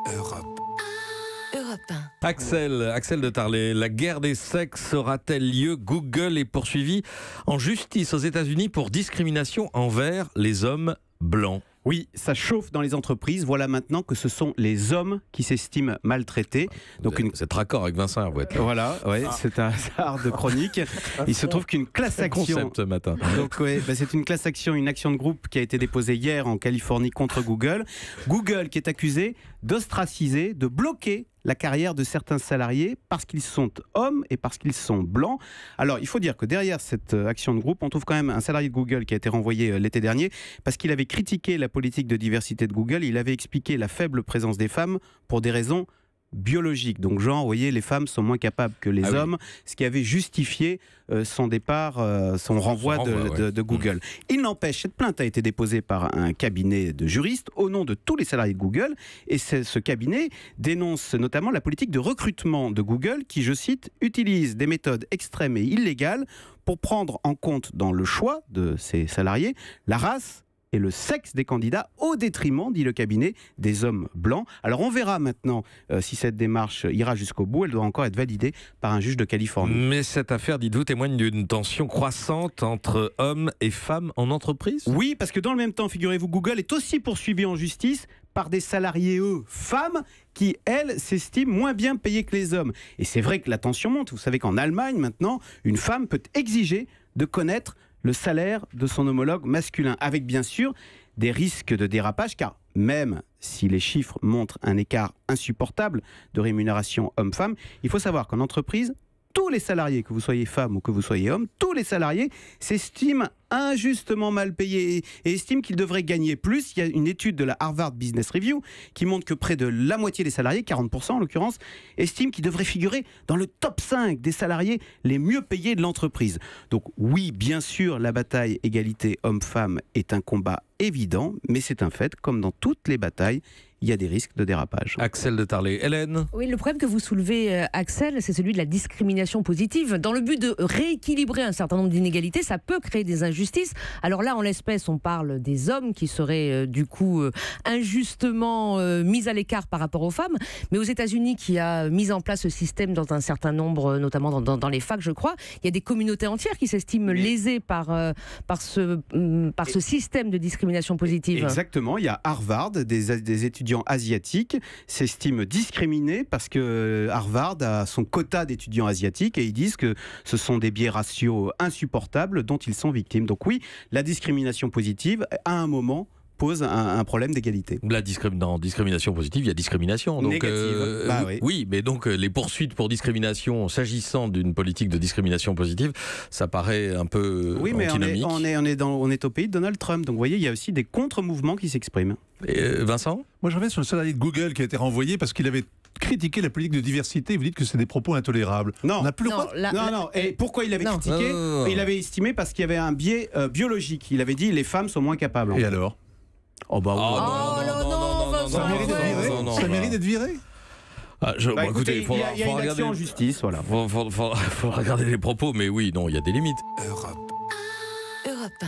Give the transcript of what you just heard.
Europe. Europe 1. Axel de Tarlet, la guerre des sexes aura-t-elle lieu? Google est poursuivi en justice aux États-Unis pour discrimination envers les hommes blancs. Oui, ça chauffe dans les entreprises. Voilà maintenant que ce sont les hommes qui s'estiment maltraités. Donc c'est raccord avec Vincent Herouet. Voilà, ouais, c'est un hasard de chronique. Il se trouve qu'une classe action. Concept ce matin. Donc c'est une classe action, une action de groupe qui a été déposée hier en Californie contre Google. Google qui est accusé d'ostraciser, de bloquer la carrière de certains salariés parce qu'ils sont hommes et parce qu'ils sont blancs. Alors, il faut dire que derrière cette action de groupe, on trouve quand même un salarié de Google qui a été renvoyé l'été dernier parce qu'il avait critiqué la politique de diversité de Google. Il avait expliqué la faible présence des femmes pour des raisons biologiques. Donc, genre, vous voyez, les femmes sont moins capables que les hommes, ce qui avait justifié son départ, son renvoi de Google. Il n'empêche, cette plainte a été déposée par un cabinet de juristes au nom de tous les salariés de Google, et ce cabinet dénonce notamment la politique de recrutement de Google qui, je cite, utilise des méthodes extrêmes et illégales pour prendre en compte dans le choix de ses salariés la race et le sexe des candidats au détriment, dit le cabinet, des hommes blancs. Alors on verra maintenant si cette démarche ira jusqu'au bout. Elle doit encore être validée par un juge de Californie. Mais cette affaire, dites-vous, témoigne d'une tension croissante entre hommes et femmes en entreprise? Oui, parce que dans le même temps, figurez-vous, Google est aussi poursuivi en justice par des salariés, eux, femmes, qui, elles, s'estiment moins bien payées que les hommes. Et c'est vrai que la tension monte. Vous savez qu'en Allemagne, maintenant, une femme peut exiger de connaître le salaire de son homologue masculin, avec bien sûr des risques de dérapage, car même si les chiffres montrent un écart insupportable de rémunération homme-femme, il faut savoir qu'en entreprise, tous les salariés, que vous soyez femme ou que vous soyez homme, tous les salariés s'estiment injustement mal payés et estiment qu'ils devraient gagner plus. Il y a une étude de la Harvard Business Review qui montre que près de la moitié des salariés, 40% en l'occurrence, estiment qu'ils devraient figurer dans le top 5 des salariés les mieux payés de l'entreprise. Donc oui, bien sûr, la bataille égalité homme-femme est un combat évident, mais c'est un fait, comme dans toutes les batailles, il y a des risques de dérapage. Axel de Tarlet. Hélène? Oui, le problème que vous soulevez, Axel, c'est celui de la discrimination positive. Dans le but de rééquilibrer un certain nombre d'inégalités, ça peut créer des injustices. Alors là, en l'espèce, on parle des hommes qui seraient du coup injustement mis à l'écart par rapport aux femmes. Mais aux États-Unis, qui a mis en place ce système dans un certain nombre, notamment dans les facs, je crois, il y a des communautés entières qui s'estiment lésées par ce système de discrimination positive. Exactement. Il y a Harvard, des étudiants asiatiques s'estiment discriminés parce que Harvard a son quota d'étudiants asiatiques et ils disent que ce sont des biais raciaux insupportables dont ils sont victimes. Donc oui, la discrimination positive, à un moment, pose un problème d'égalité. Dans discrimination positive, il y a discrimination. Donc, négative. Oui, mais donc les poursuites pour discrimination, s'agissant d'une politique de discrimination positive, ça paraît un peu antinomique. On est au pays de Donald Trump. Donc vous voyez, il y a aussi des contre-mouvements qui s'expriment. Vincent? Moi, je reviens sur le salarié de Google qui a été renvoyé parce qu'il avait critiqué la politique de diversité. Vous dites que c'est des propos intolérables. Non, on n'a plus le droit. Non. Et pourquoi il avait critiqué? Il avait estimé parce qu'il y avait un biais biologique. Il avait dit les femmes sont moins capables. Et alors? Non, Ça mérite d'être viré. Écoutez, il y a une action en justice. Voilà. Faut regarder les propos, mais oui, non, il y a des limites. Europe 1.